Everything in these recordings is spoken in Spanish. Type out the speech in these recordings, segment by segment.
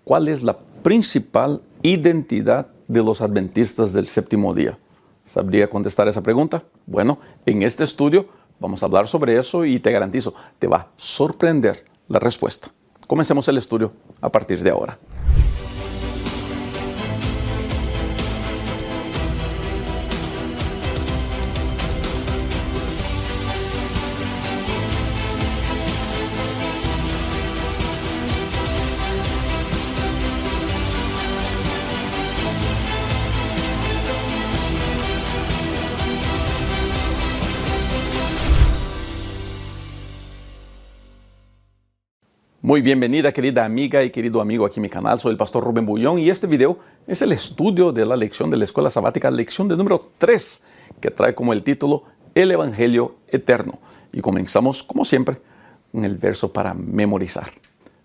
¿cuál es la principal identidad de los adventistas del séptimo día? ¿Sabría contestar esa pregunta? Bueno, en este estudio vamos a hablar sobre eso y te garantizo, te va a sorprender la respuesta. Comencemos el estudio a partir de ahora. Muy bienvenida, querida amiga y querido amigo aquí en mi canal. Soy el pastor Rubén Bullón y este video es el estudio de la lección de la Escuela Sabática, lección de número 3, que trae como el título El Evangelio Eterno. Y comenzamos, como siempre, con el verso para memorizar.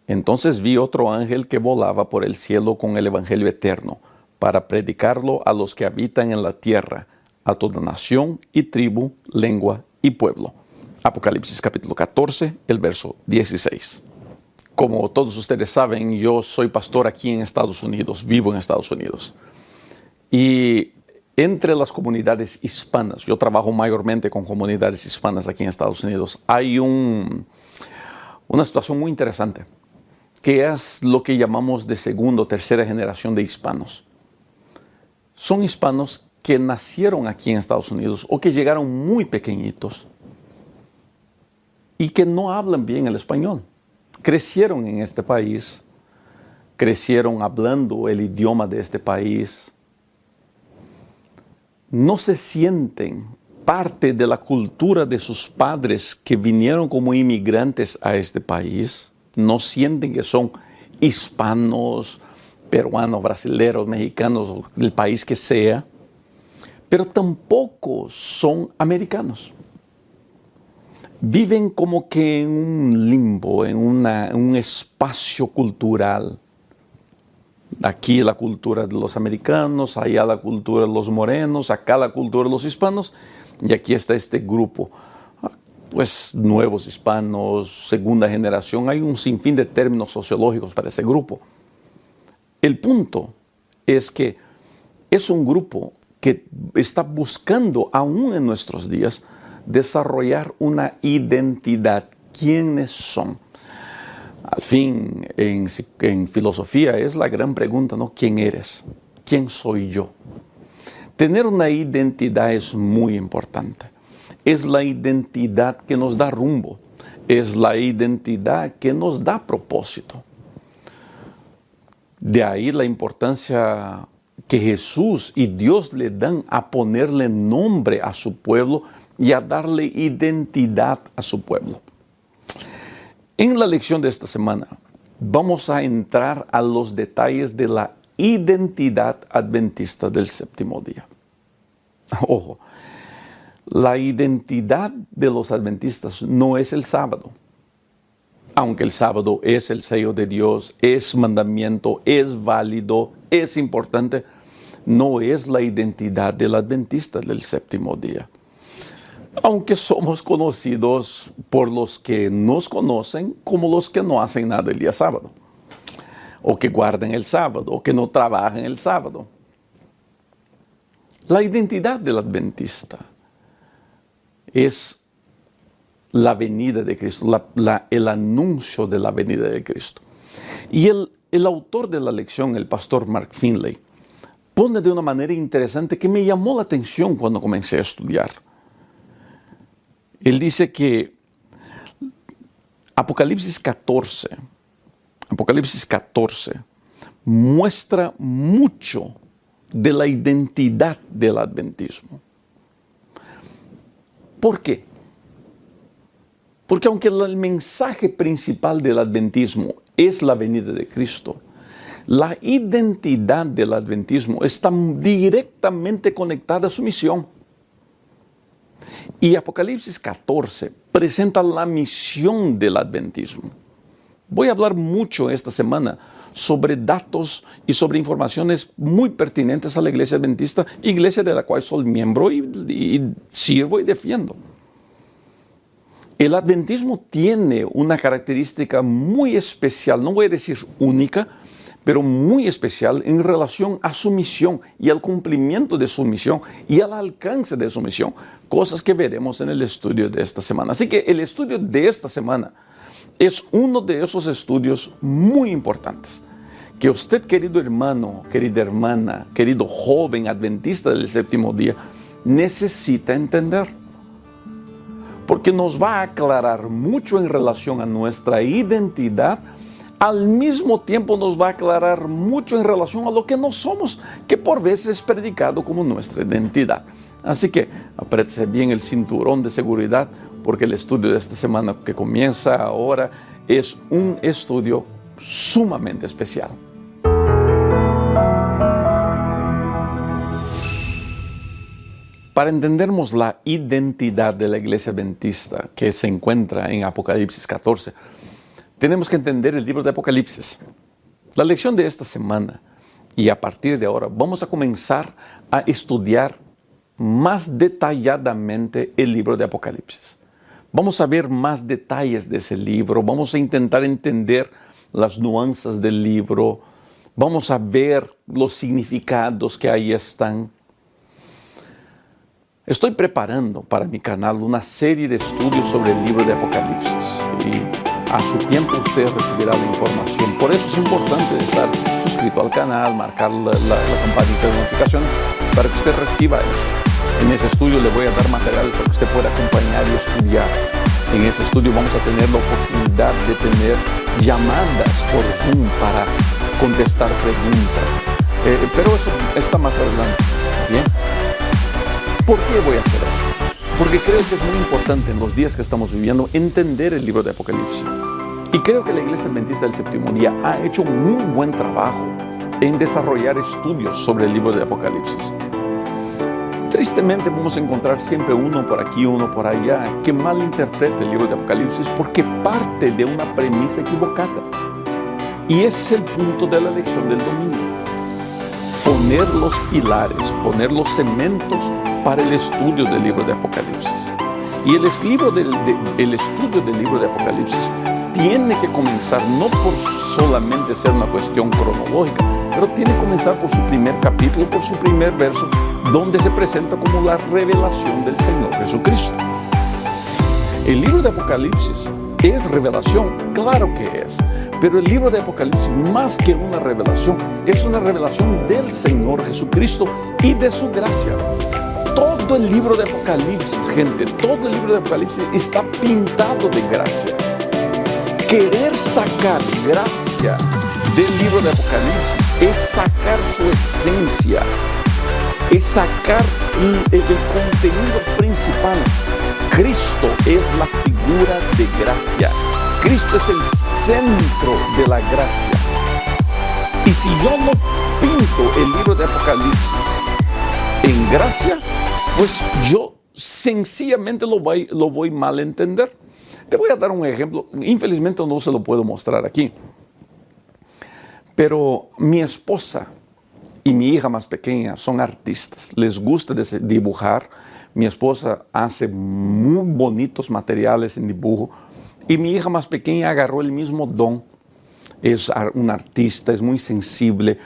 Entonces vi otro ángel que volaba por el cielo con el Evangelio Eterno, para predicarlo a los que habitan en la tierra, a toda nación y tribu, lengua y pueblo. Apocalipsis capítulo 14, el verso 16. Como todos ustedes saben, yo soy pastor aquí en Estados Unidos, vivo en Estados Unidos. Y entre las comunidades hispanas, yo trabajo mayormente con comunidades hispanas aquí en Estados Unidos, hay una situación muy interesante, que es lo que llamamos de segunda o tercera generación de hispanos. Son hispanos que nacieron aquí en Estados Unidos o que llegaron muy pequeñitos y que no hablan bien el español. Crecieron en este país, crecieron hablando el idioma de este país, no se sienten parte de la cultura de sus padres que vinieron como inmigrantes a este país, no sienten que son hispanos, peruanos, brasileños, mexicanos, del país que sea, pero tampoco son americanos. Viven como que en un limbo, en un espacio cultural. Aquí la cultura de los americanos, allá la cultura de los morenos, acá la cultura de los hispanos, y aquí está este grupo, pues nuevos hispanos, segunda generación, hay un sinfín de términos sociológicos para ese grupo. El punto es que es un grupo que está buscando, aún en nuestros días, desarrollar una identidad. ¿Quiénes son? Al fin, en filosofía es la gran pregunta, ¿no? ¿Quién eres? ¿Quién soy yo? Tener una identidad es muy importante. Es la identidad que nos da rumbo. Es la identidad que nos da propósito. De ahí la importancia que Jesús y Dios le dan a ponerle nombre a su pueblo y a darle identidad a su pueblo. En la lección de esta semana vamos a entrar a los detalles de la identidad adventista del séptimo día. Ojo, la identidad de los adventistas no es el sábado. Aunque el sábado es el sello de Dios, es mandamiento, es válido, es importante, no es la identidad del adventista del séptimo día. Aunque somos conocidos por los que nos conocen como los que no hacen nada el día sábado, o que guardan el sábado, o que no trabajan el sábado. La identidad del adventista es la venida de Cristo, el anuncio de la venida de Cristo. Y el autor de la lección, el pastor Mark Finley, pone de una manera interesante que me llamó la atención cuando comencé a estudiar. Él dice que Apocalipsis 14 muestra mucho de la identidad del adventismo. ¿Por qué? Porque aunque el mensaje principal del adventismo es la venida de Cristo, la identidad del adventismo está directamente conectada a su misión. Y Apocalipsis 14 presenta la misión del adventismo. Voy a hablar mucho esta semana sobre datos y sobre informaciones muy pertinentes a la iglesia adventista, iglesia de la cual soy miembro y sirvo y defiendo. El adventismo tiene una característica muy especial, no voy a decir única, pero muy especial en relación a su misión y al cumplimiento de su misión y al alcance de su misión, cosas que veremos en el estudio de esta semana. Así que el estudio de esta semana es uno de esos estudios muy importantes que usted, querido hermano, querida hermana, querido joven adventista del séptimo día, necesita entender. Porque nos va a aclarar mucho en relación a nuestra identidad, al mismo tiempo nos va a aclarar mucho en relación a lo que no somos, que por veces es predicado como nuestra identidad. Así que apriétese bien el cinturón de seguridad, porque el estudio de esta semana que comienza ahora es un estudio sumamente especial. Para entendermos la identidad de la iglesia adventista que se encuentra en Apocalipsis 14, tenemos que entender el libro de Apocalipsis. La lección de esta semana y a partir de ahora vamos a comenzar a estudiar más detalladamente el libro de Apocalipsis. Vamos a ver más detalles de ese libro, vamos a intentar entender las nuances del libro, vamos a ver los significados que ahí están. Estoy preparando para mi canal una serie de estudios sobre el libro de Apocalipsis y a su tiempo usted recibirá la información. Por eso es importante estar suscrito al canal, marcar la campanita de notificaciones para que usted reciba eso. En ese estudio le voy a dar material para que usted pueda acompañar y estudiar. En ese estudio vamos a tener la oportunidad de tener llamadas por Zoom para contestar preguntas. Pero eso está más adelante. ¿Bien? ¿Por qué voy a hacer eso? Porque creo que es muy importante en los días que estamos viviendo entender el libro de Apocalipsis. Y creo que la Iglesia Adventista del Séptimo Día ha hecho un muy buen trabajo en desarrollar estudios sobre el libro de Apocalipsis. Tristemente vamos a encontrar siempre uno por aquí, uno por allá, que malinterpreta el libro de Apocalipsis porque parte de una premisa equivocada. Y ese es el punto de la lección del domingo. Poner los pilares, poner los cementos para el estudio del libro de Apocalipsis. Y el estudio del libro de Apocalipsis tiene que comenzar no por solamente ser una cuestión cronológica, pero tiene que comenzar por su primer capítulo, por su primer verso, donde se presenta como la revelación del Señor Jesucristo. El libro de Apocalipsis es revelación, claro que es, pero el libro de Apocalipsis, más que una revelación, es una revelación del Señor Jesucristo y de su gracia. Todo el libro de Apocalipsis, gente, todo el libro de Apocalipsis está pintado de gracia. Querer sacar gracia del libro de Apocalipsis es sacar su esencia, es sacar el contenido principal. Cristo es la figura de gracia. Cristo es el centro de la gracia. Y si yo no pinto el libro de Apocalipsis en gracia, pues yo sencillamente lo voy mal a entender. Te voy a dar un ejemplo. Infelizmente no se lo puedo mostrar aquí. Pero mi esposa y mi hija más pequeña son artistas. Les gusta dibujar. Mi esposa hace muy bonitos materiales en dibujo. Y mi hija más pequeña agarró el mismo don. Es un artista, es muy sensible.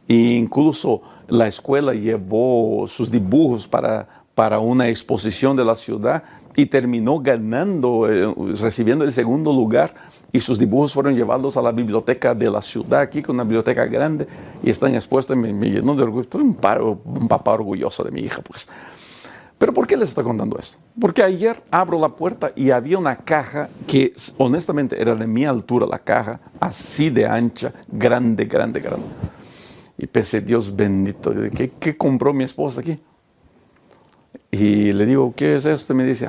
E incluso la escuela llevó sus dibujos para una exposición de la ciudad y terminó ganando, recibiendo el segundo lugar. Y sus dibujos fueron llevados a la biblioteca de la ciudad, aquí, con una biblioteca grande, y están expuestos. Me llenó de orgullo. Estoy un papá orgulloso de mi hija, pues. Pero ¿por qué les estoy contando esto? Porque ayer abro la puerta y había una caja que honestamente era de mi altura, la caja, así de ancha, grande, grande, grande. Y pensé, Dios bendito, ¿qué compró mi esposa aquí? Y le digo, ¿qué es esto? Y me dice,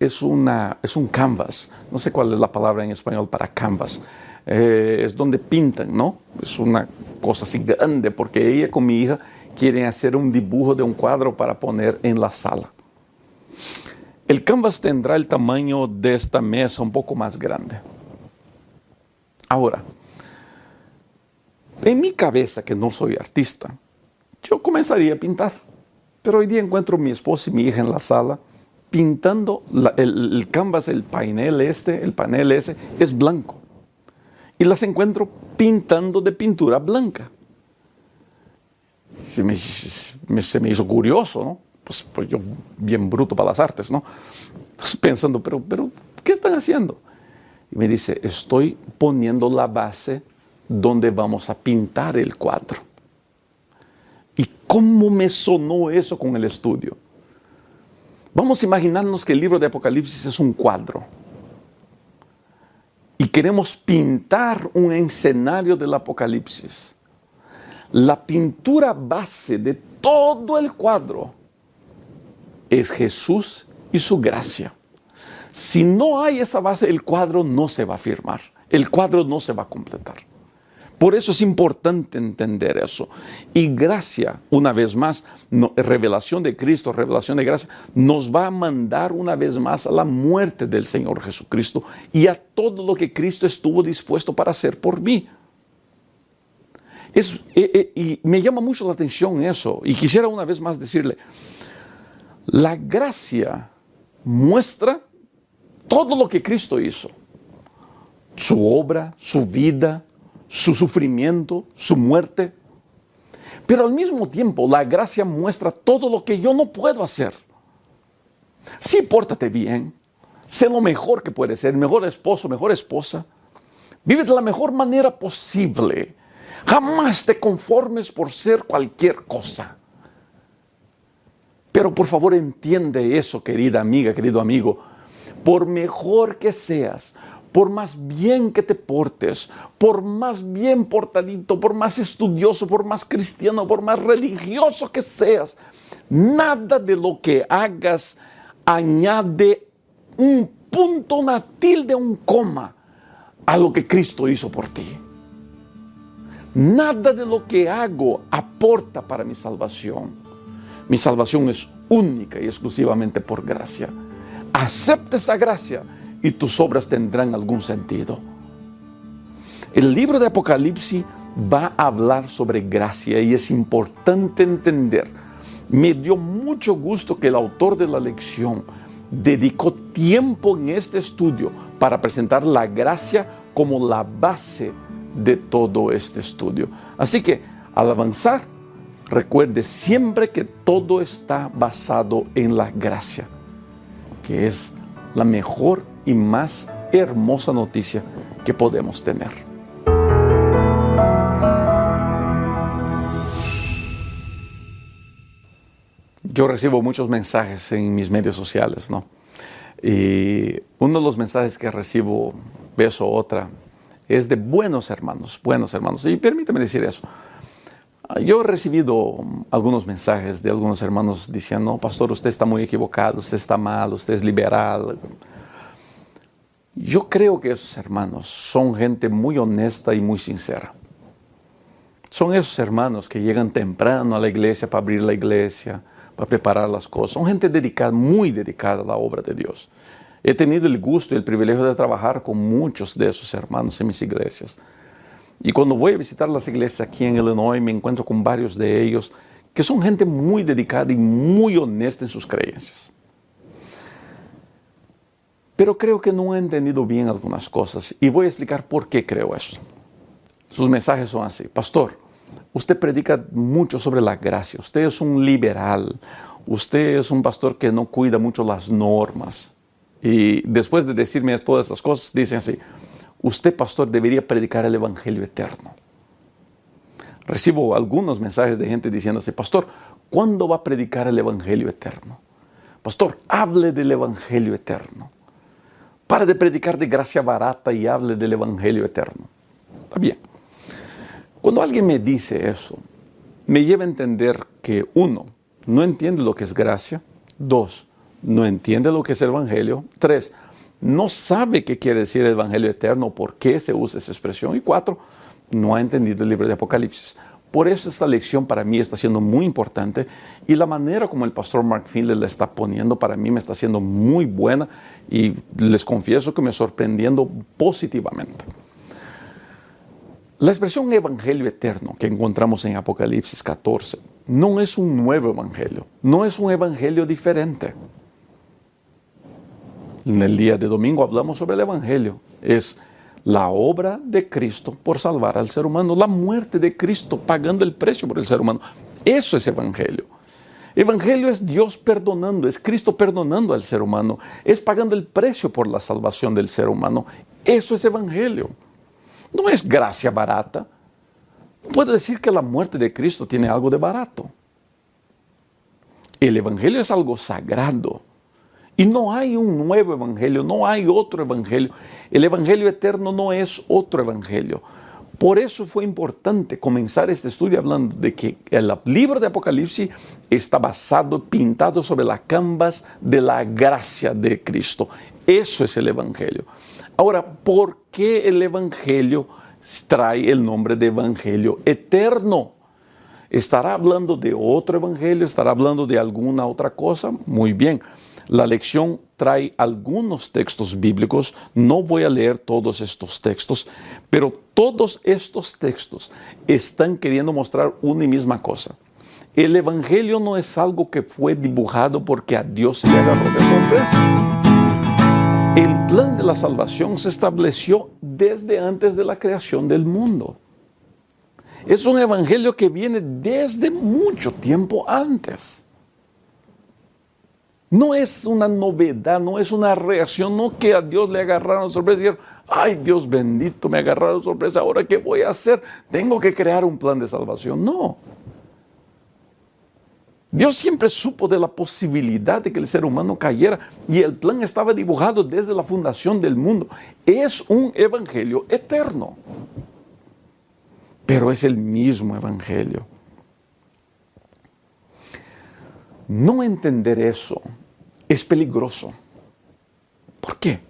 es un canvas. No sé cuál es la palabra en español para canvas. Es donde pintan, ¿no? Es una cosa así grande, porque ella con mi hija quieren hacer un dibujo de un cuadro para poner en la sala. El canvas tendrá el tamaño de esta mesa, un poco más grande. Ahora, en mi cabeza, que no soy artista, yo comenzaría a pintar. Pero hoy día encuentro a mi esposa y mi hija en la sala pintando el canvas, el panel ese es blanco. y las encuentro pintando de pintura blanca. Se me hizo curioso, ¿no? Pues yo bien bruto para las artes, ¿no? Entonces pensando, pero, ¿qué están haciendo? Y me dice, estoy poniendo la base donde vamos a pintar el cuadro. ¿Y cómo me sonó eso con el estudio? Vamos a imaginarnos que el libro de Apocalipsis es un cuadro. Y queremos pintar un escenario del Apocalipsis. La pintura base de todo el cuadro es Jesús y su gracia. Si no hay esa base, el cuadro no se va a firmar. El cuadro no se va a completar. Por eso es importante entender eso. Y gracia, una vez más, revelación de Cristo, revelación de gracia, nos va a mandar una vez más a la muerte del Señor Jesucristo y a todo lo que Cristo estuvo dispuesto para hacer por mí. Y me llama mucho la atención eso. Y quisiera una vez más decirle, la gracia muestra todo lo que Cristo hizo. Su obra, su vida, su sufrimiento, su muerte. Pero al mismo tiempo, la gracia muestra todo lo que yo no puedo hacer. Sí, pórtate bien. Sé lo mejor que puedes ser, mejor esposo, mejor esposa. Vive de la mejor manera posible. Jamás te conformes por ser cualquier cosa. Pero por favor entiende eso, querida amiga, querido amigo. Por mejor que seas, por más bien que te portes, por más bien portadito, por más estudioso, por más cristiano, por más religioso que seas, nada de lo que hagas añade un punto, una tilde, un coma a lo que Cristo hizo por ti. Nada de lo que hago aporta para mi salvación. Mi salvación es única y exclusivamente por gracia. Acepta esa gracia y tus obras tendrán algún sentido. El libro de Apocalipsis va a hablar sobre gracia y es importante entender. Me dio mucho gusto que el autor de la lección dedicó tiempo en este estudio para presentar la gracia como la base de todo este estudio. Así que al avanzar, recuerde siempre que todo está basado en la gracia, que es la mejor y más hermosa noticia que podemos tener. Yo recibo muchos mensajes en mis medios sociales, ¿no? Y uno de los mensajes que recibo, vez o otra, es de buenos hermanos. Y permítame decir eso. Yo he recibido algunos mensajes de algunos hermanos diciendo, no, pastor, usted está muy equivocado, usted está mal, usted es liberal. Yo creo que esos hermanos son gente muy honesta y muy sincera. Son esos hermanos que llegan temprano a la iglesia para abrir la iglesia, para preparar las cosas. Son gente dedicada, muy dedicada a la obra de Dios. He tenido el gusto y el privilegio de trabajar con muchos de esos hermanos en mis iglesias. Y cuando voy a visitar las iglesias aquí en Illinois, me encuentro con varios de ellos que son gente muy dedicada y muy honesta en sus creencias. Pero creo que no he entendido bien algunas cosas y voy a explicar por qué creo eso. Sus mensajes son así: pastor, usted predica mucho sobre la gracia, usted es un liberal, usted es un pastor que no cuida mucho las normas. Y después de decirme todas estas cosas, dicen así: usted, pastor, debería predicar el evangelio eterno. Recibo algunos mensajes de gente diciendo así: pastor, ¿cuándo va a predicar el evangelio eterno? Pastor, hable del evangelio eterno. Para de predicar de gracia barata y hable del evangelio eterno. Está bien. Cuando alguien me dice eso, me lleva a entender que, uno, no entiende lo que es gracia. Dos, no entiende lo que es el evangelio. Tres, no sabe qué quiere decir el evangelio eterno, por qué se usa esa expresión. Y cuatro, no ha entendido el libro de Apocalipsis. Por eso esta lección para mí está siendo muy importante y la manera como el pastor Mark Finley la está poniendo para mí me está siendo muy buena y les confieso que me sorprendiendo positivamente. La expresión evangelio eterno que encontramos en Apocalipsis 14 no es un nuevo evangelio, no es un evangelio diferente. En el día de domingo hablamos sobre el evangelio, es La obra de Cristo por salvar al ser humano, la muerte de Cristo pagando el precio por el ser humano. Eso es evangelio. Evangelio es Dios perdonando, es Cristo perdonando al ser humano, es pagando el precio por la salvación del ser humano. Eso es evangelio. No es gracia barata. No puedo decir que la muerte de Cristo tiene algo de barato. El evangelio es algo sagrado. Y no hay un nuevo evangelio, no hay otro evangelio. El evangelio eterno no es otro evangelio. Por eso fue importante comenzar este estudio hablando de que el libro de Apocalipsis está basado, pintado sobre la canvas de la gracia de Cristo. Eso es el evangelio. Ahora, ¿por qué el evangelio trae el nombre de evangelio eterno? ¿Estará hablando de otro evangelio? ¿Estará hablando de alguna otra cosa? Muy bien. La lección trae algunos textos bíblicos. No voy a leer todos estos textos, pero todos estos textos están queriendo mostrar una y misma cosa. El evangelio no es algo que fue dibujado porque a Dios se le agarró de sorpresa. El plan de la salvación se estableció desde antes de la creación del mundo. Es un evangelio que viene desde mucho tiempo antes. No es una novedad, no es una reacción, no que a Dios le agarraron sorpresa y dijeron, ay Dios bendito, me agarraron sorpresa, ¿ahora qué voy a hacer? Tengo que crear un plan de salvación. No. Dios siempre supo de la posibilidad de que el ser humano cayera y el plan estaba dibujado desde la fundación del mundo. Es un evangelio eterno, pero es el mismo evangelio. No entender eso es peligroso. ¿Por qué?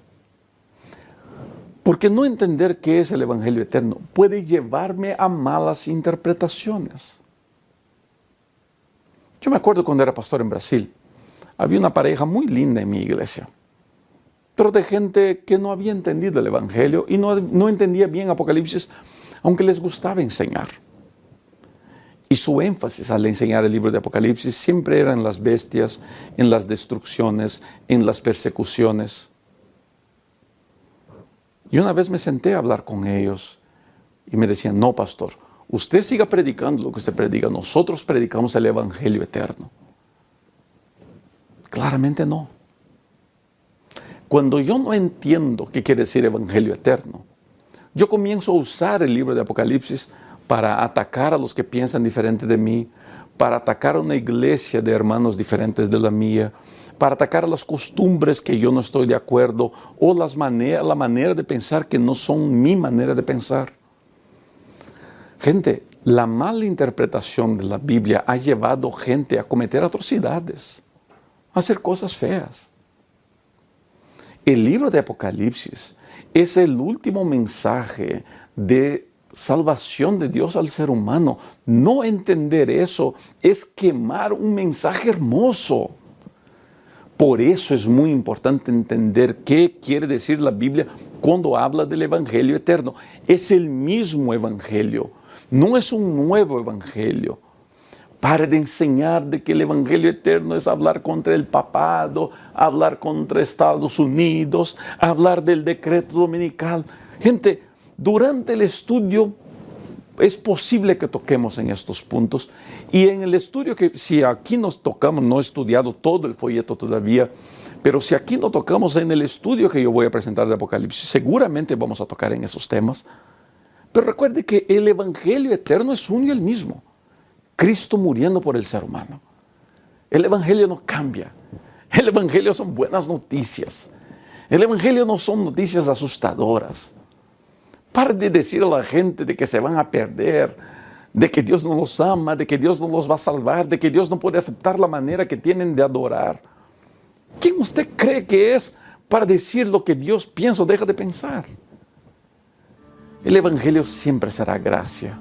Porque no entender qué es el evangelio eterno puede llevarme a malas interpretaciones. Yo me acuerdo cuando era pastor en Brasil, había una pareja muy linda en mi iglesia, pero de gente que no había entendido el evangelio y no entendía bien Apocalipsis, aunque les gustaba enseñar. Y su énfasis al enseñar el libro de Apocalipsis siempre era en las bestias, en las destrucciones, en las persecuciones. Y una vez me senté a hablar con ellos y me decían, no, pastor, usted siga predicando lo que usted predica, nosotros predicamos el evangelio eterno. Claramente no. Cuando yo no entiendo qué quiere decir evangelio eterno, yo comienzo a usar el libro de Apocalipsis para atacar a los que piensan diferente de mí, para atacar a una iglesia de hermanos diferentes de la mía, para atacar a las costumbres que yo no estoy de acuerdo o la manera de pensar que no son mi manera de pensar. Gente, la mala interpretación de la Biblia ha llevado gente a cometer atrocidades, a hacer cosas feas. El libro de Apocalipsis es el último mensaje de salvación de Dios al ser humano. No entender eso es quemar un mensaje hermoso. Por eso es muy importante entender qué quiere decir la Biblia cuando habla del evangelio eterno. Es el mismo evangelio, no es un nuevo evangelio. Pare de enseñar de que el evangelio eterno es hablar contra el papado, hablar contra Estados Unidos, hablar del decreto dominical. Gente, durante el estudio es posible que toquemos en estos puntos y en el estudio que si aquí nos tocamos, no he estudiado todo el folleto todavía, pero si aquí no tocamos en el estudio que yo voy a presentar de Apocalipsis, seguramente vamos a tocar en esos temas. Pero recuerde que el evangelio eterno es uno y el mismo. Cristo muriendo por el ser humano. El evangelio no cambia. El evangelio son buenas noticias. El evangelio no son noticias asustadoras. Pare de decir a la gente de que se van a perder, de que Dios no los ama, de que Dios no los va a salvar, de que Dios no puede aceptar la manera que tienen de adorar. ¿Quién usted cree que es para decir lo que Dios piensa o deja de pensar? El evangelio siempre será gracia.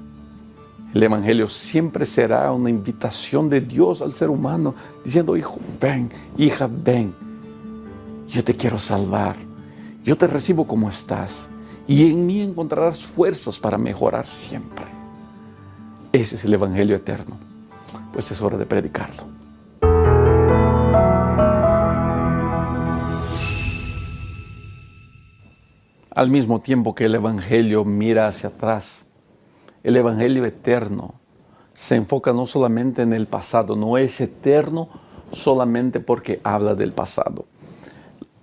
El evangelio siempre será una invitación de Dios al ser humano, diciendo, hijo, ven, hija, ven. Yo te quiero salvar. Yo te recibo como estás. Y en mí encontrarás fuerzas para mejorar siempre. Ese es el evangelio eterno. Pues es hora de predicarlo. al mismo tiempo que el Evangelio mira hacia atrás. El Evangelio eterno se enfoca no solamente en el pasado, no es eterno solamente porque habla del pasado.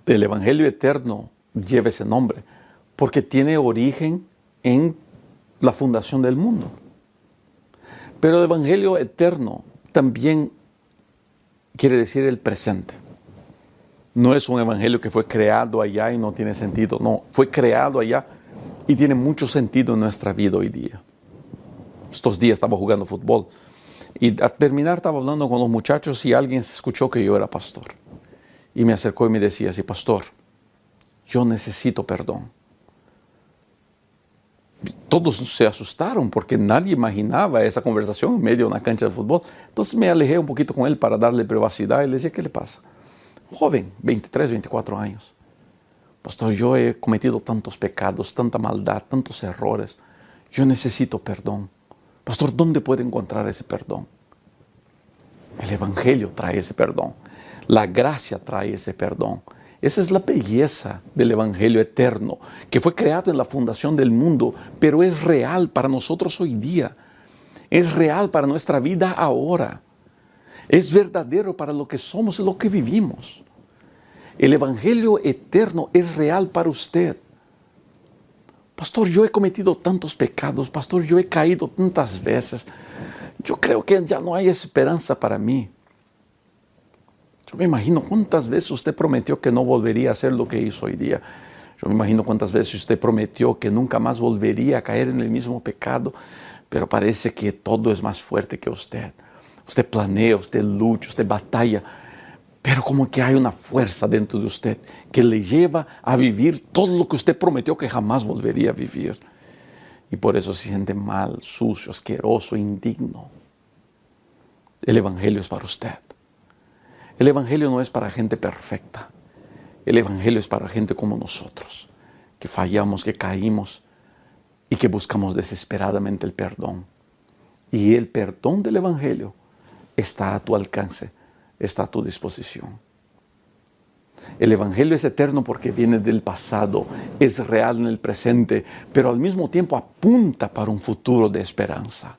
El Evangelio eterno lleva ese nombre porque tiene origen en la fundación del mundo. Pero el Evangelio eterno también quiere decir el presente. No es un evangelio que fue creado allá y no tiene sentido. No, fue creado allá y tiene mucho sentido en nuestra vida hoy día. Estos días estaba jugando fútbol y al terminar estaba hablando con los muchachos y alguien se escuchó que yo era pastor. Y me acercó y me decía así: pastor, yo necesito perdón. Todos se asustaron porque nadie imaginaba esa conversación en medio de una cancha de fútbol. Entonces me alejé un poquito con él para darle privacidad y le decía: ¿qué le pasa? Joven, 23, 24 años. Pastor, yo he cometido tantos pecados, tanta maldad, tantos errores. Yo necesito perdón. Pastor, ¿dónde puedo encontrar ese perdón? El Evangelio trae ese perdón. La gracia trae ese perdón. Esa es la belleza del Evangelio eterno, que fue creado en la fundación del mundo, pero es real para nosotros hoy día. Es real para nuestra vida ahora. Es verdadero para lo que somos y lo que vivimos. El Evangelio eterno es real para usted. Pastor, yo he cometido tantos pecados. Pastor, yo he caído tantas veces. Yo creo que ya no hay esperanza para mí. Yo me imagino cuántas veces usted prometió que no volvería a hacer lo que hizo hoy día. Yo me imagino cuántas veces usted prometió que nunca más volvería a caer en el mismo pecado, pero parece que todo es más fuerte que usted. Usted planea, usted lucha, usted batalla, pero como que hay una fuerza dentro de usted que le lleva a vivir todo lo que usted prometió que jamás volvería a vivir. Y por eso se siente mal, sucio, asqueroso, indigno. El Evangelio es para usted. El Evangelio no es para gente perfecta. El Evangelio es para gente como nosotros, que fallamos, que caímos y que buscamos desesperadamente el perdón. Y el perdón del Evangelio está a tu alcance, está a tu disposición. El Evangelio es eterno porque viene del pasado, es real en el presente, pero al mismo tiempo apunta para un futuro de esperanza.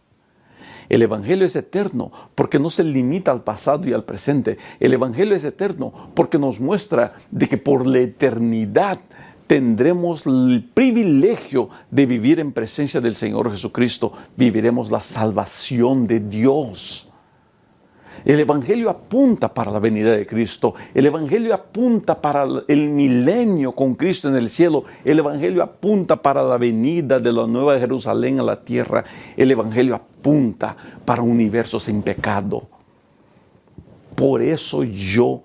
El Evangelio es eterno porque no se limita al pasado y al presente. El Evangelio es eterno porque nos muestra de que por la eternidad tendremos el privilegio de vivir en presencia del Señor Jesucristo. Viviremos la salvación de Dios. El Evangelio apunta para la venida de Cristo. El Evangelio apunta para el milenio con Cristo en el cielo. El Evangelio apunta para la venida de la nueva Jerusalén a la tierra. El Evangelio apunta para un universo sin pecado. Por eso yo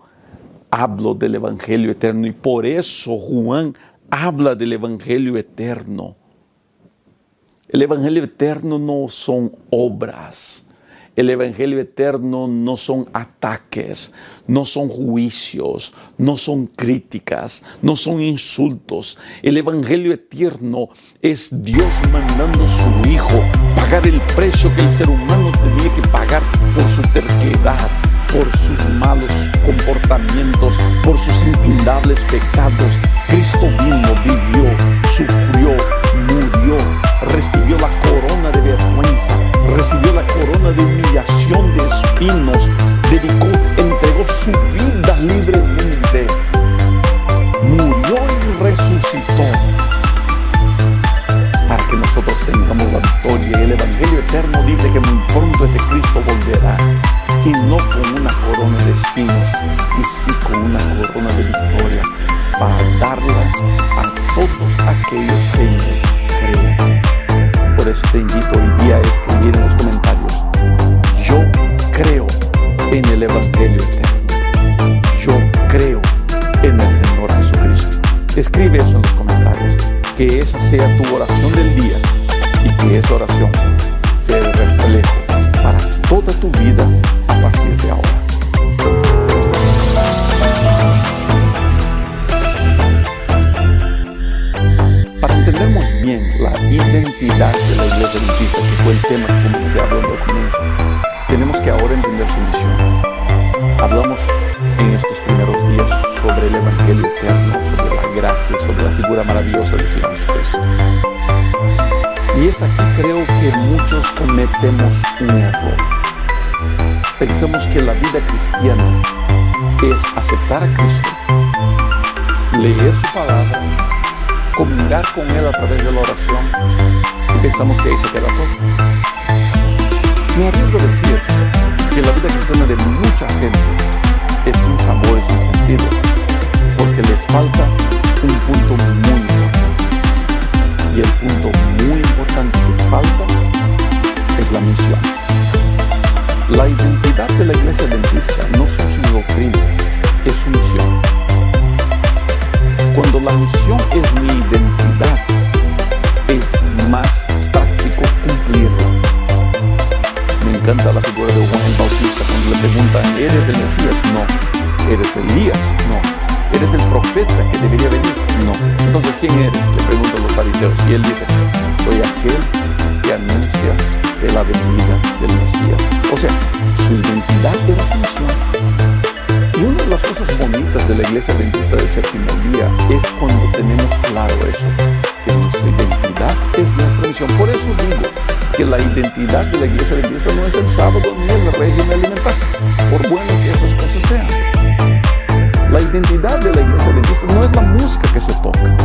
hablo del Evangelio eterno y por eso Juan habla del Evangelio eterno. El Evangelio eterno no son obras. El Evangelio eterno no son ataques, no son juicios, no son críticas, no son insultos. El Evangelio eterno es Dios mandando a su Hijo pagar el precio que el ser humano tenía que pagar por su terquedad, por sus malos comportamientos, por sus infindables pecados. Cristo vino, vivió, sufrió, murió, recibió la corona de vergüenza, recibió la corona de humillación, de espinos, entregó su vida libremente, murió y resucitó para que nosotros tengamos la victoria. Y el Evangelio eterno dice que muy pronto ese Cristo volverá, y no con una corona de espinos, y sí con una corona de victoria, para darla a todos aquellos que creen. Por eso te invito hoy día a escribir en los comentarios: yo creo en el Evangelio eterno. Yo creo en el Señor Jesucristo. Escribe eso en los comentarios. Que esa sea tu oración del día y que esa oración sea el reflejo para toda tu vida a partir de ahora. Para entendernos bien la identidad de la Iglesia Adventista, que fue el tema que comencé hablando al comienzo, tenemos que ahora entender su misión. Hablamos en estos primeros días sobre el Evangelio eterno, sobre la gracia y sobre la figura maravillosa del Señor Jesucristo. Y es aquí creo que muchos cometemos un error. Pensamos que la vida cristiana es aceptar a Cristo, leer su palabra, comunicar con Él a través de la oración y pensamos que ahí se queda todo. Me arriesgo a decir que la vida cristiana de mucha gente es sin sabor y sin sentido, porque les falta un punto muy importante. Y el punto muy importante que falta es la misión. La identidad de la Iglesia Adventista no son sus doctrinas, es su misión. Cuando la misión es mi identidad, es más práctico cumplirla. Me encanta la figura de Juan el Bautista cuando le preguntan, ¿eres el Mesías? No. ¿Eres Elías? No. ¿Eres el profeta que debería venir? No. Entonces, ¿quién eres? Le preguntan los fariseos. Y él dice, soy aquel que anuncia de la venida del Mesías. O sea, su identidad era su misión. Y una de las cosas bonitas de la Iglesia Adventista del Séptimo Día es cuando tenemos claro eso, que nuestra identidad es nuestra misión. Por eso digo que la identidad de la Iglesia Adventista no es el sábado ni el régimen alimentario, por bueno que esas cosas sean. La identidad de la Iglesia Adventista no es la música que se toca.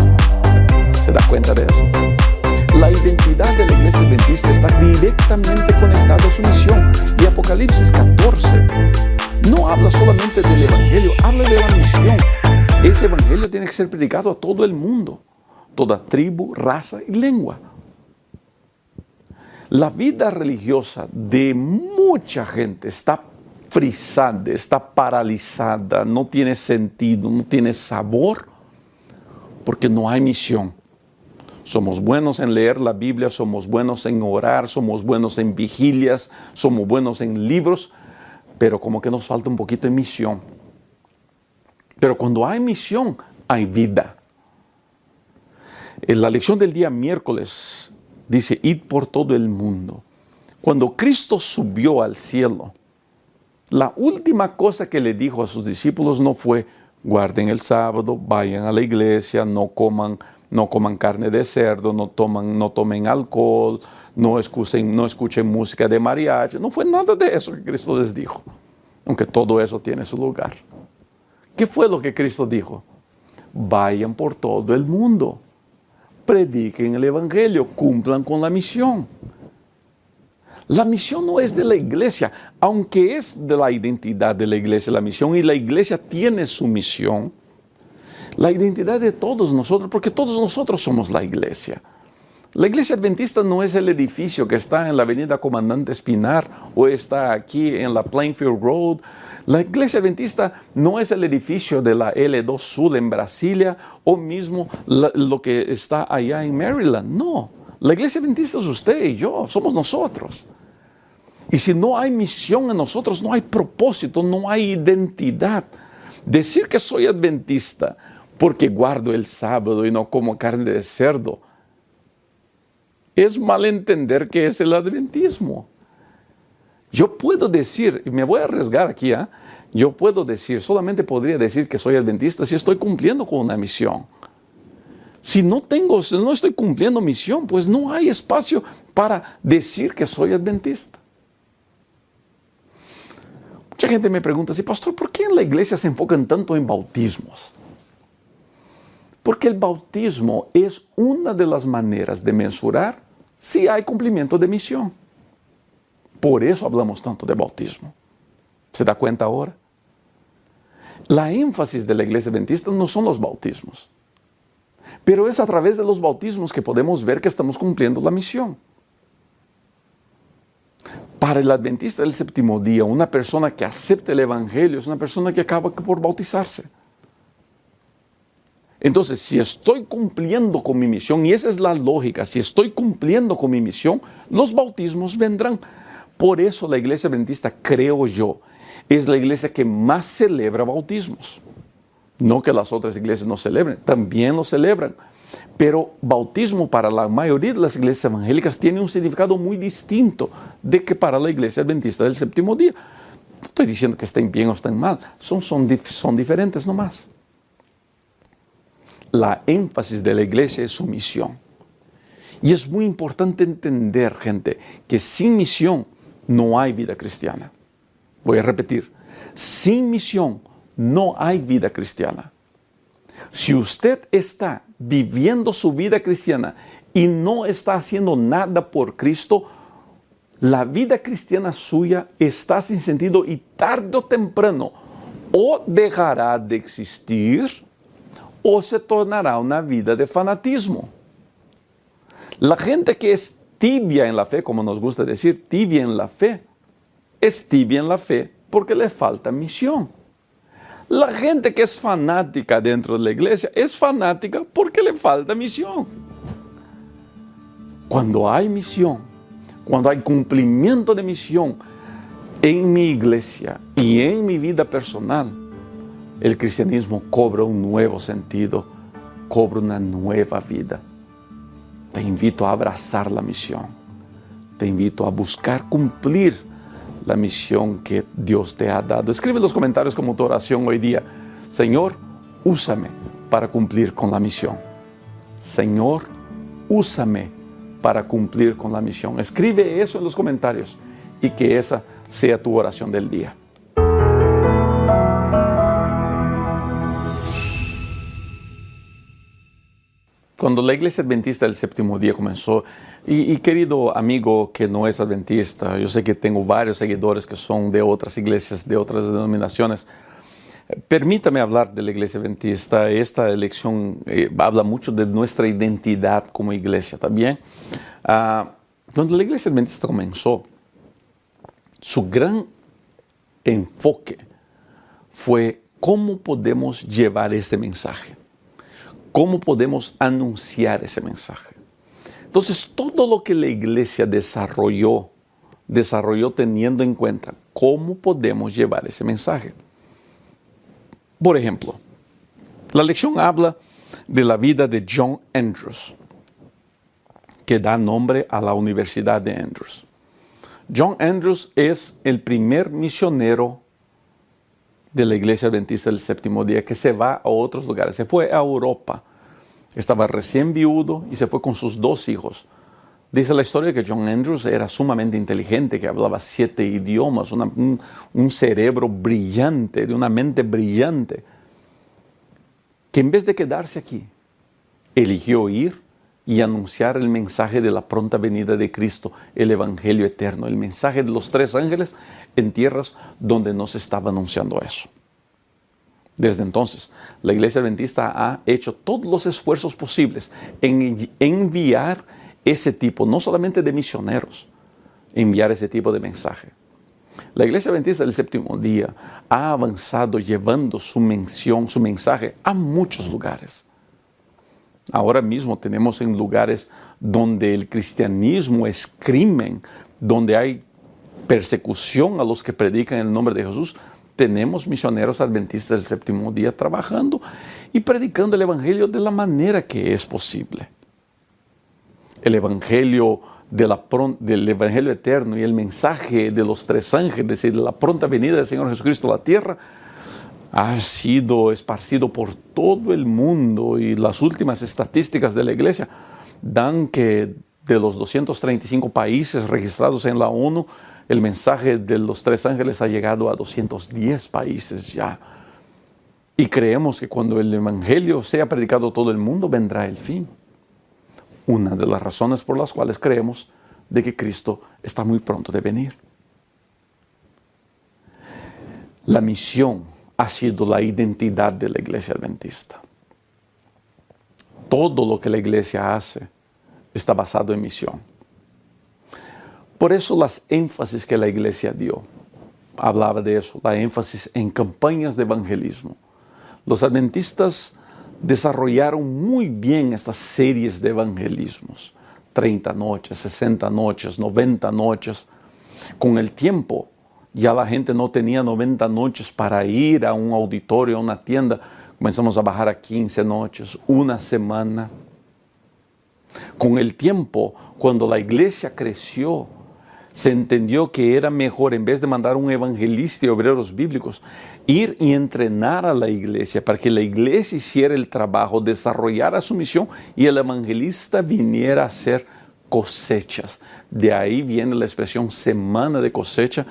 ¿Se da cuenta de eso? La identidad de la Iglesia Adventista está directamente conectada a su misión. Y Apocalipsis 14 no habla solamente del Evangelio, habla de la misión. Ese Evangelio tiene que ser predicado a todo el mundo, toda tribu, raza y lengua. La vida religiosa de mucha gente está frisada, está paralizada, no tiene sentido, no tiene sabor, porque no hay misión. Somos buenos en leer la Biblia, somos buenos en orar, somos buenos en vigilias, somos buenos en libros, pero como que nos falta un poquito de misión. Pero cuando hay misión, hay vida. En la lección del día miércoles dice, id por todo el mundo. Cuando Cristo subió al cielo, la última cosa que le dijo a sus discípulos no fue, guarden el sábado, vayan a la iglesia, no coman carne de cerdo, no tomen alcohol, no escuchen música de mariachi. No fue nada de eso que Cristo les dijo, aunque todo eso tiene su lugar. ¿Qué fue lo que Cristo dijo? Vayan por todo el mundo, prediquen el Evangelio, cumplan con la misión. La misión no es de la iglesia, aunque es de la identidad de la iglesia la misión, y la iglesia tiene su misión. La identidad de todos nosotros, porque todos nosotros somos la iglesia. La iglesia adventista no es el edificio que está en la avenida Comandante Espinar o está aquí en la Plainfield Road. La iglesia adventista no es el edificio de la L2 Sur en Brasilia o mismo lo que está allá en Maryland. No, la iglesia adventista es usted y yo, somos nosotros. Y si no hay misión en nosotros, no hay propósito, no hay identidad. Decir que soy adventista porque guardo el sábado y no como carne de cerdo es malentender qué es el adventismo. Yo puedo decir, y me voy a arriesgar aquí, yo puedo decir, solamente podría decir que soy adventista si estoy cumpliendo con una misión. Si no estoy cumpliendo misión, pues no hay espacio para decir que soy adventista. Mucha gente me pregunta, pastor, ¿por qué en la iglesia se enfocan tanto en bautismos? Porque el bautismo es una de las maneras de mensurar si hay cumplimiento de misión. Por eso hablamos tanto de bautismo. ¿Se da cuenta ahora? La énfasis de la iglesia adventista no son los bautismos, pero es a través de los bautismos que podemos ver que estamos cumpliendo la misión. Para el adventista del séptimo día, una persona que acepta el Evangelio es una persona que acaba por bautizarse. Entonces, si estoy cumpliendo con mi misión, y esa es la lógica, si estoy cumpliendo con mi misión, los bautismos vendrán. Por eso la iglesia adventista, creo yo, es la iglesia que más celebra bautismos. No que las otras iglesias no celebren, también lo celebran. Pero bautismo para la mayoría de las iglesias evangélicas tiene un significado muy distinto de que para la iglesia adventista del séptimo día. No estoy diciendo que estén bien o estén mal, son diferentes nomás. La énfasis de la iglesia es su misión. Y es muy importante entender, gente, que sin misión no hay vida cristiana. Voy a repetir, sin misión no hay vida cristiana. Si usted está viviendo su vida cristiana y no está haciendo nada por Cristo, la vida cristiana suya está sin sentido y tarde o temprano o dejará de existir o se tornará una vida de fanatismo. La gente que es tibia en la fe, como nos gusta decir, tibia en la fe, es tibia en la fe porque le falta misión. La gente que es fanática dentro de la iglesia es fanática porque le falta misión. Cuando hay misión, cuando hay cumplimiento de misión en mi iglesia y en mi vida personal, el cristianismo cobra un nuevo sentido, cobra una nueva vida. Te invito a abrazar la misión. Te invito a buscar cumplir la misión que Dios te ha dado. Escribe en los comentarios como tu oración hoy día: Señor, úsame para cumplir con la misión. Señor, úsame para cumplir con la misión. Escribe eso en los comentarios y que esa sea tu oración del día. Cuando la Iglesia Adventista del Séptimo Día comenzó, y querido amigo que no es adventista, yo sé que tengo varios seguidores que son de otras iglesias, de otras denominaciones, permítame hablar de la Iglesia Adventista. Esta elección habla mucho de nuestra identidad como iglesia también. Cuando la Iglesia Adventista comenzó, su gran enfoque fue cómo podemos llevar este mensaje. ¿Cómo podemos anunciar ese mensaje? Entonces, todo lo que la iglesia desarrolló teniendo en cuenta cómo podemos llevar ese mensaje. Por ejemplo, la lección habla de la vida de John Andrews, que da nombre a la Universidad de Andrews. John Andrews es el primer misionero de la Iglesia Adventista del Séptimo Día que se va a otros lugares. Se fue a Europa. Estaba recién viudo y se fue con sus 2 hijos. Dice la historia que John Andrews era sumamente inteligente, que hablaba 7 idiomas, un cerebro brillante, de una mente brillante, que en vez de quedarse aquí, eligió ir y anunciar el mensaje de la pronta venida de Cristo, el Evangelio eterno, el mensaje de los 3 ángeles en tierras donde no se estaba anunciando eso. Desde entonces, la Iglesia Adventista ha hecho todos los esfuerzos posibles en enviar ese tipo, no solamente de misioneros, enviar ese tipo de mensaje. La Iglesia Adventista del Séptimo Día ha avanzado llevando su mensaje a muchos lugares. Ahora mismo tenemos en lugares donde el cristianismo es crimen, donde hay persecución a los que predican el nombre de Jesús. Tenemos misioneros adventistas del Séptimo Día trabajando y predicando el Evangelio de la manera que es posible. El Evangelio del Evangelio eterno y el mensaje de los 3 ángeles y de la pronta venida del Señor Jesucristo a la tierra ha sido esparcido por todo el mundo, y las últimas estadísticas de la Iglesia dan que de los 235 países registrados en la ONU, el mensaje de los 3 ángeles ha llegado a 210 países ya. Y creemos que cuando el Evangelio sea predicado a todo el mundo, vendrá el fin. Una de las razones por las cuales creemos de que Cristo está muy pronto de venir. La misión ha sido la identidad de la Iglesia Adventista. Todo lo que la Iglesia hace está basado en misión. Por eso las énfasis que la Iglesia dio, hablaba de eso, la énfasis en campañas de evangelismo. Los adventistas desarrollaron muy bien estas series de evangelismos, 30 noches, 60 noches, 90 noches. Con el tiempo, ya la gente no tenía 90 noches para ir a un auditorio, a una tienda. Comenzamos a bajar a 15 noches, una semana. Con el tiempo, cuando la iglesia creció, Se entendió que era mejor, en vez de mandar un evangelista y obreros bíblicos, ir y entrenar a la iglesia para que la iglesia hiciera el trabajo, desarrollara su misión y el evangelista viniera a hacer cosechas. De ahí viene la expresión semana de cosecha,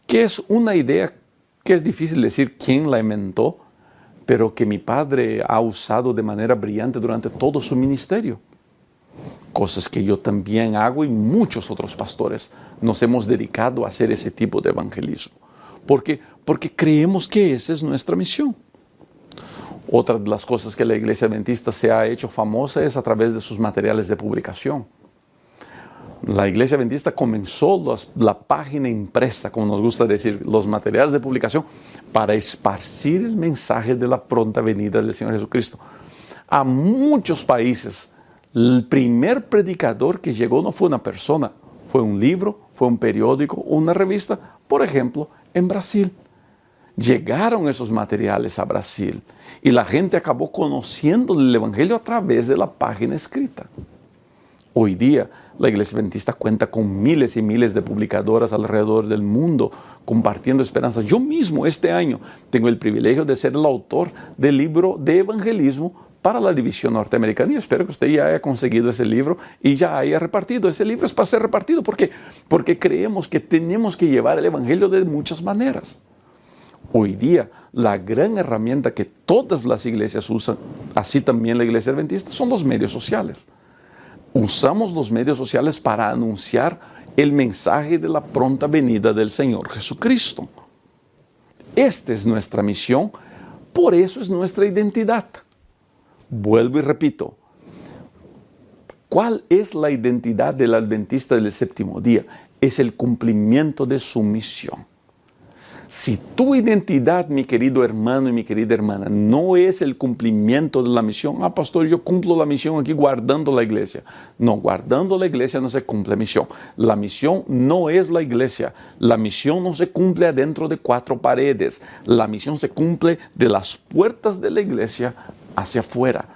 que es una idea que es difícil decir quién la inventó, pero que mi padre ha usado de manera brillante durante todo su ministerio. Cosas que yo también hago y muchos otros pastores nos hemos dedicado a hacer ese tipo de evangelismo. ¿Por qué? Porque creemos que esa es nuestra misión. Otra de las cosas que la Iglesia Adventista se ha hecho famosa es a través de sus materiales de publicación. La Iglesia Adventista comenzó la página impresa, como nos gusta decir, los materiales de publicación, para esparcir el mensaje de la pronta venida del Señor Jesucristo. A muchos países, el primer predicador que llegó no fue una persona, fue un libro, fue un periódico, una revista. Por ejemplo, en Brasil. Llegaron esos materiales a Brasil y la gente acabó conociendo el Evangelio a través de la página escrita. Hoy día, la Iglesia Adventista cuenta con miles y miles de publicadoras alrededor del mundo compartiendo esperanzas. Yo mismo este año tengo el privilegio de ser el autor del libro de evangelismo para la división norteamericana y espero que usted ya haya conseguido ese libro y ya haya repartido. Ese libro es para ser repartido. ¿Por qué? Porque creemos que tenemos que llevar el Evangelio de muchas maneras. Hoy día, la gran herramienta que todas las iglesias usan, así también la Iglesia Adventista, son los medios sociales. Usamos los medios sociales para anunciar el mensaje de la pronta venida del Señor Jesucristo. Esta es nuestra misión, por eso es nuestra identidad. Vuelvo y repito, ¿cuál es la identidad del adventista del séptimo día? Es el cumplimiento de su misión. Si tu identidad, mi querido hermano y mi querida hermana, no es el cumplimiento de la misión, pastor, yo cumplo la misión aquí guardando la iglesia. No, guardando la iglesia no se cumple misión. La misión no es la iglesia. La misión no se cumple adentro de 4 paredes. La misión se cumple de las puertas de la iglesia hacia afuera.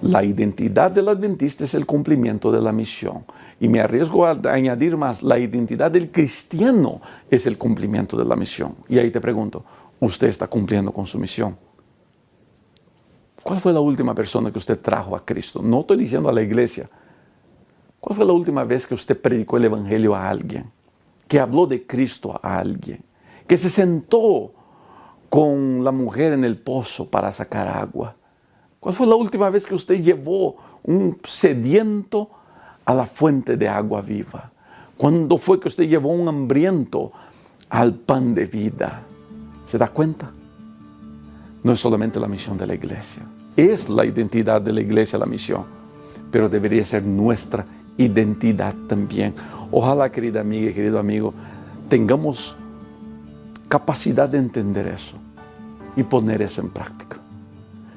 La identidad del adventista es el cumplimiento de la misión. Y me arriesgo a añadir más, la identidad del cristiano es el cumplimiento de la misión. Y ahí te pregunto, ¿usted está cumpliendo con su misión? ¿Cuál fue la última persona que usted trajo a Cristo? No estoy diciendo a la iglesia. ¿Cuál fue la última vez que usted predicó el evangelio a alguien? Que habló de Cristo a alguien. Que se sentó con la mujer en el pozo para sacar agua. ¿Cuál fue la última vez que usted llevó un sediento a la fuente de agua viva? ¿Cuándo fue que usted llevó un hambriento al pan de vida? ¿Se da cuenta? No es solamente la misión de la iglesia. Es la identidad de la iglesia la misión, pero debería ser nuestra identidad también. Ojalá, querida amiga y querido amigo, tengamos capacidad de entender eso y poner eso en práctica.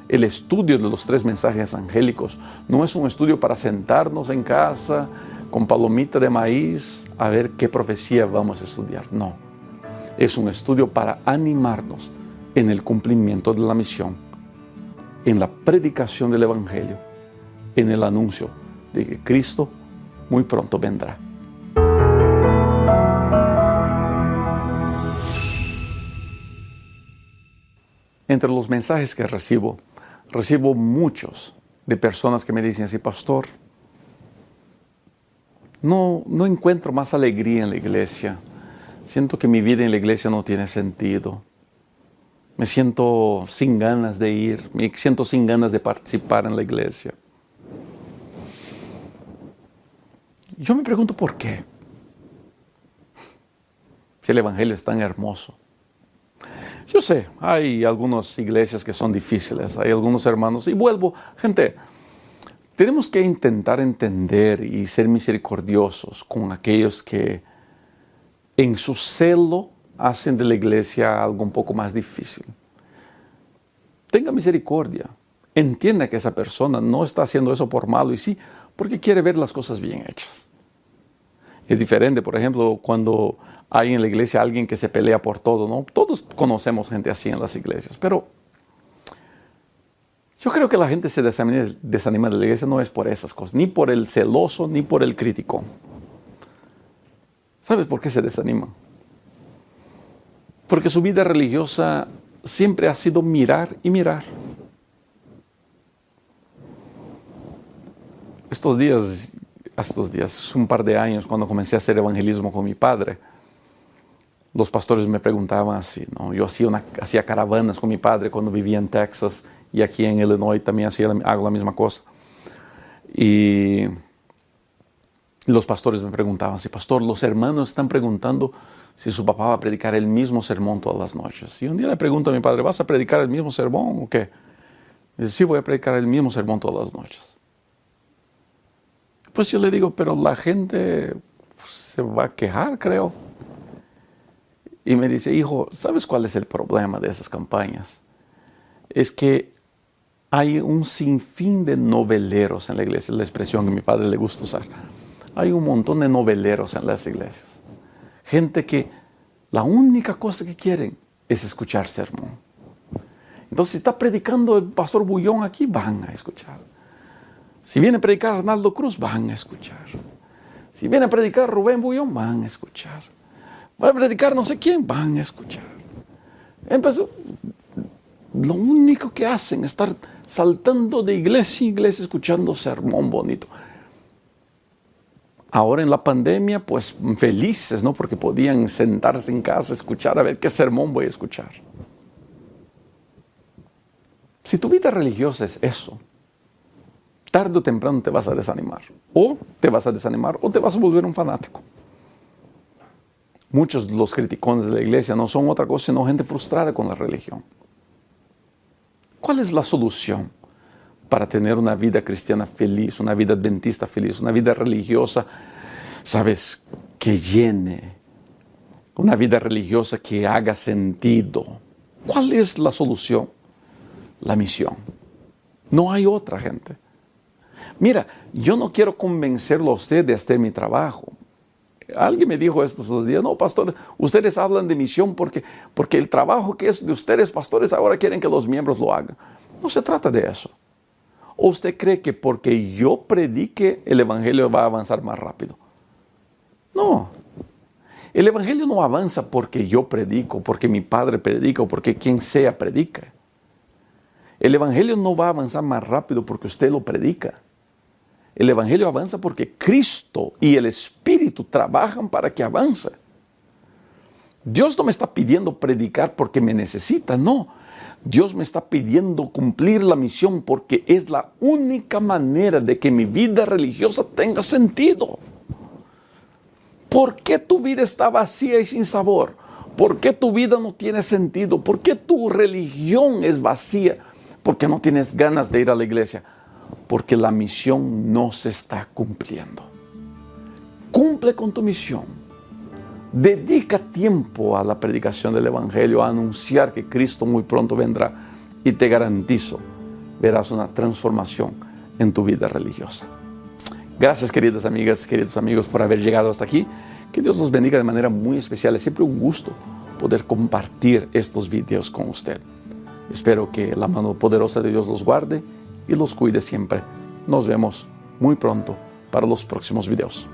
El estudio de los 3 mensajes angélicos no es un estudio para sentarnos en casa con palomita de maíz a ver qué profecía vamos a estudiar. No, es un estudio para animarnos en el cumplimiento de la misión, en la predicación del evangelio, en el anuncio de que Cristo muy pronto vendrá. Entre los mensajes que recibo muchos de personas que me dicen así, pastor, no encuentro más alegría en la iglesia. Siento que mi vida en la iglesia no tiene sentido. Me siento sin ganas de ir, me siento sin ganas de participar en la iglesia. Yo me pregunto por qué. Si el evangelio es tan hermoso. Yo sé, hay algunas iglesias que son difíciles, hay algunos hermanos, y vuelvo, gente, tenemos que intentar entender y ser misericordiosos con aquellos que en su celo hacen de la iglesia algo un poco más difícil. Tenga misericordia, entienda que esa persona no está haciendo eso por malo y sí, porque quiere ver las cosas bien hechas. Es diferente, por ejemplo, cuando hay en la iglesia alguien que se pelea por todo, ¿no? Todos conocemos gente así en las iglesias, pero yo creo que la gente se desanima de la iglesia no es por esas cosas, ni por el celoso, ni por el criticón. ¿Sabes por qué se desaniman? Porque su vida religiosa siempre ha sido mirar y mirar. Estos días, hace un par de años, cuando comencé a hacer evangelismo con mi padre, los pastores me preguntaban así, ¿no? Yo hacía caravanas con mi padre cuando vivía en Texas, y aquí en Illinois también hago la misma cosa. Y los pastores me preguntaban así, pastor, los hermanos están preguntando si su papá va a predicar el mismo sermón todas las noches. Y un día le pregunto a mi padre, ¿vas a predicar el mismo sermón o qué? Y dice, sí, voy a predicar el mismo sermón todas las noches. Pues yo le digo, pero la gente se va a quejar, creo. Y me dice, hijo, ¿sabes cuál es el problema de esas campañas? Es que hay un sinfín de noveleros en la iglesia, la expresión que a mi padre le gusta usar. Hay un montón de noveleros en las iglesias. Gente que la única cosa que quieren es escuchar sermón. Entonces, si está predicando el pastor Bullón aquí, van a escuchar. Si viene a predicar Arnaldo Cruz, van a escuchar. Si viene a predicar Rubén Bullón, van a escuchar. Va a predicar no sé quién, van a escuchar. Empezó. Lo único que hacen es estar saltando de iglesia a iglesia escuchando sermón bonito. Ahora en la pandemia, pues felices, ¿no? Porque podían sentarse en casa, escuchar, a ver qué sermón voy a escuchar. Si tu vida religiosa es eso, tarde o temprano te vas a desanimar. O te vas a desanimar o te vas a volver un fanático. Muchos de los criticones de la iglesia no son otra cosa sino gente frustrada con la religión. ¿Cuál es la solución para tener una vida cristiana feliz, una vida adventista feliz, una vida religiosa, sabes, que llene, una vida religiosa que haga sentido? ¿Cuál es la solución? La misión. No hay otra, gente. Mira, yo no quiero convencerlo a usted de hacer mi trabajo. Alguien me dijo estos 2 días, no, pastor, ustedes hablan de misión porque el trabajo que es de ustedes, pastores, ahora quieren que los miembros lo hagan. No se trata de eso. ¿O usted cree que porque yo predique el evangelio va a avanzar más rápido? No. El evangelio no avanza porque yo predico, porque mi padre predica o porque quien sea predica. El evangelio no va a avanzar más rápido porque usted lo predica. El evangelio avanza porque Cristo y el Espíritu trabajan para que avance. Dios no me está pidiendo predicar porque me necesita, no. Dios me está pidiendo cumplir la misión porque es la única manera de que mi vida religiosa tenga sentido. ¿Por qué tu vida está vacía y sin sabor? ¿Por qué tu vida no tiene sentido? ¿Por qué tu religión es vacía? ¿Por qué no tienes ganas de ir a la iglesia? Porque la misión no se está cumpliendo. Cumple con tu misión. Dedica tiempo a la predicación del evangelio, a anunciar que Cristo muy pronto vendrá, y te garantizo, verás una transformación en tu vida religiosa. Gracias, queridas amigas, queridos amigos, por haber llegado hasta aquí. Que Dios los bendiga de manera muy especial. Es siempre un gusto poder compartir estos videos con usted. Espero que la mano poderosa de Dios los guarde y los cuide siempre. Nos vemos muy pronto para los próximos videos.